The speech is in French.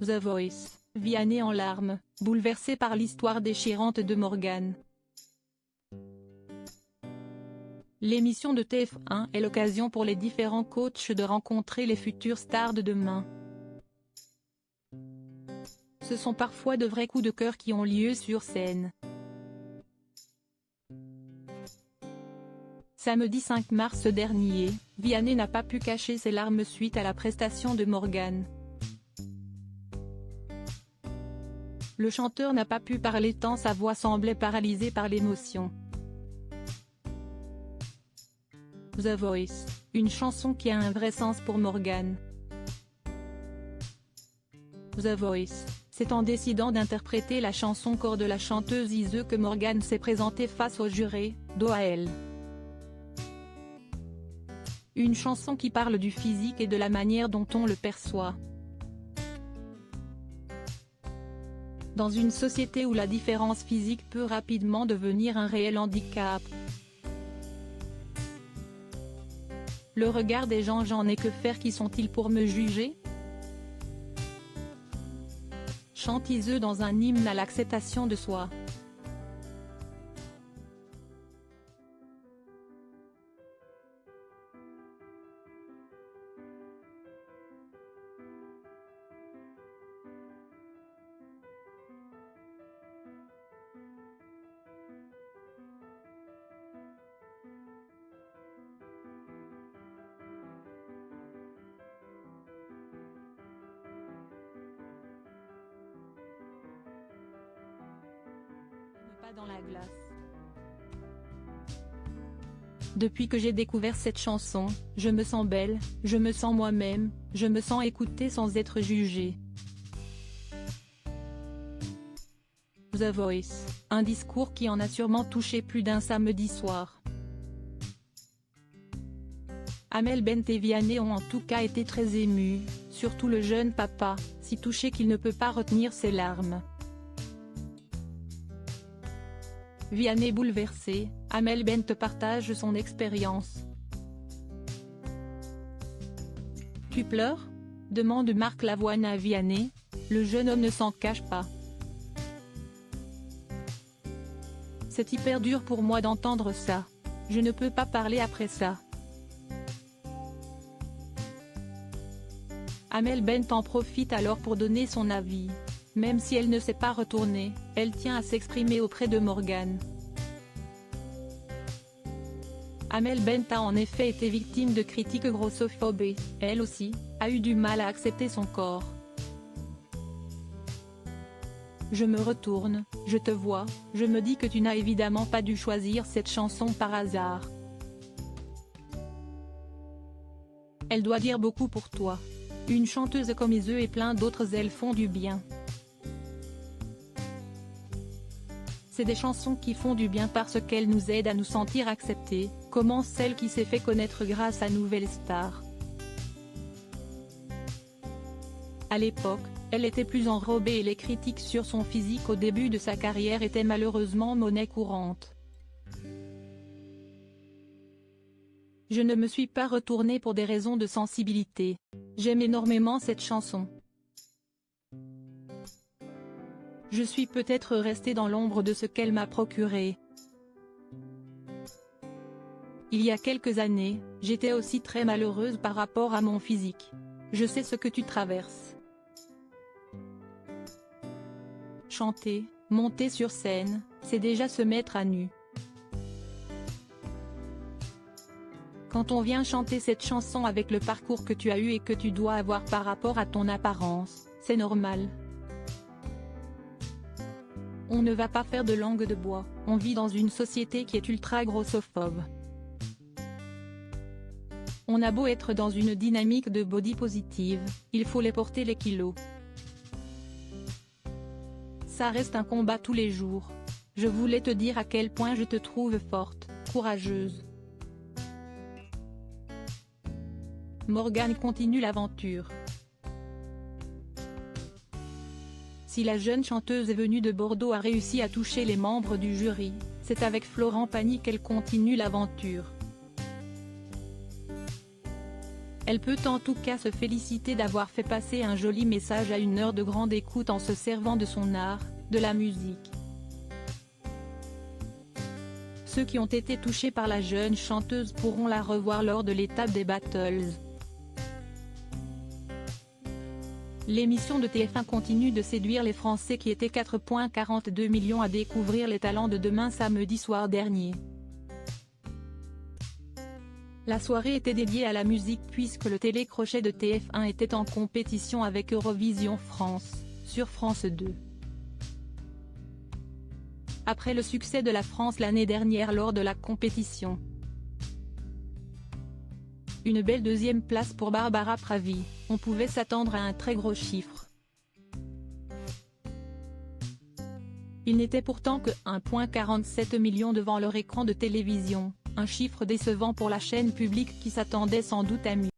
The Voice, Vianney en larmes, bouleversé par l'histoire déchirante de Morgane. L'émission de TF1 est l'occasion pour les différents coachs de rencontrer les futures stars de demain. Ce sont parfois de vrais coups de cœur qui ont lieu sur scène. Samedi 5 mars dernier, Vianney n'a pas pu cacher ses larmes suite à la prestation de Morgane. Le chanteur n'a pas pu parler tant sa voix semblait paralysée par l'émotion. The Voice, une chanson qui a un vrai sens pour Morgane. The Voice, c'est en décidant d'interpréter la chanson corps de la chanteuse Ise que Morgane s'est présentée face au juré, dos à elle. Une chanson qui parle du physique et de la manière dont on le perçoit. Dans une société où la différence physique peut rapidement devenir un réel handicap. Le regard des gens, j'en ai que faire, qui sont-ils pour me juger? Chante Ise dans un hymne à l'acceptation de soi. Pas dans la glace. Depuis que j'ai découvert cette chanson, je me sens belle, je me sens moi-même, je me sens écoutée sans être jugée. The Voice, un discours qui en a sûrement touché plus d'un samedi soir. Amel Bent et Vianney ont en tout cas été très émus, surtout le jeune papa, si touché qu'il ne peut pas retenir ses larmes. Vianney bouleversé, Amel Bent partage son expérience. « Tu pleures ?» demande Marc Lavoine à Vianney, le jeune homme ne s'en cache pas. « C'est hyper dur pour moi d'entendre ça. Je ne peux pas parler après ça. » Amel Bent en profite alors pour donner son avis. Même si elle ne s'est pas retournée, elle tient à s'exprimer auprès de Morgane. Amel Bent a en effet été victime de critiques grossophobes et, elle aussi, a eu du mal à accepter son corps. Je me retourne, je te vois, je me dis que tu n'as évidemment pas dû choisir cette chanson par hasard. Elle doit dire beaucoup pour toi. Une chanteuse comme Ise et plein d'autres, elles font du bien. C'est des chansons qui font du bien parce qu'elles nous aident à nous sentir acceptés, comme celle qui s'est fait connaître grâce à Nouvelle Star. À l'époque, elle était plus enrobée et les critiques sur son physique au début de sa carrière étaient malheureusement monnaie courante. Je ne me suis pas retournée pour des raisons de sensibilité. J'aime énormément cette chanson. Je suis peut-être restée dans l'ombre de ce qu'elle m'a procuré. Il y a quelques années, j'étais aussi très malheureuse par rapport à mon physique. Je sais ce que tu traverses. Chanter, monter sur scène, c'est déjà se mettre à nu. Quand on vient chanter cette chanson avec le parcours que tu as eu et que tu dois avoir par rapport à ton apparence, c'est normal. On ne va pas faire de langue de bois, on vit dans une société qui est ultra grossophobe. On a beau être dans une dynamique de body positive, il faut les porter les kilos. Ça reste un combat tous les jours. Je voulais te dire à quel point je te trouve forte, courageuse. Morgane continue l'aventure. Si la jeune chanteuse venue de Bordeaux a réussi à toucher les membres du jury, c'est avec Florent Pagny qu'elle continue l'aventure. Elle peut en tout cas se féliciter d'avoir fait passer un joli message à une heure de grande écoute en se servant de son art, de la musique. Ceux qui ont été touchés par la jeune chanteuse pourront la revoir lors de l'étape des Battles. L'émission de TF1 continue de séduire les Français qui étaient 4,42 millions à découvrir les talents de Demain samedi soir dernier. La soirée était dédiée à la musique puisque le télécrochet de TF1 était en compétition avec Eurovision France, sur France 2. Après le succès de la France l'année dernière lors de la compétition. Une belle deuxième place pour Barbara Pravi, on pouvait s'attendre à un très gros chiffre. Il n'était pourtant que 1,47 million devant leur écran de télévision, un chiffre décevant pour la chaîne publique qui s'attendait sans doute à mieux.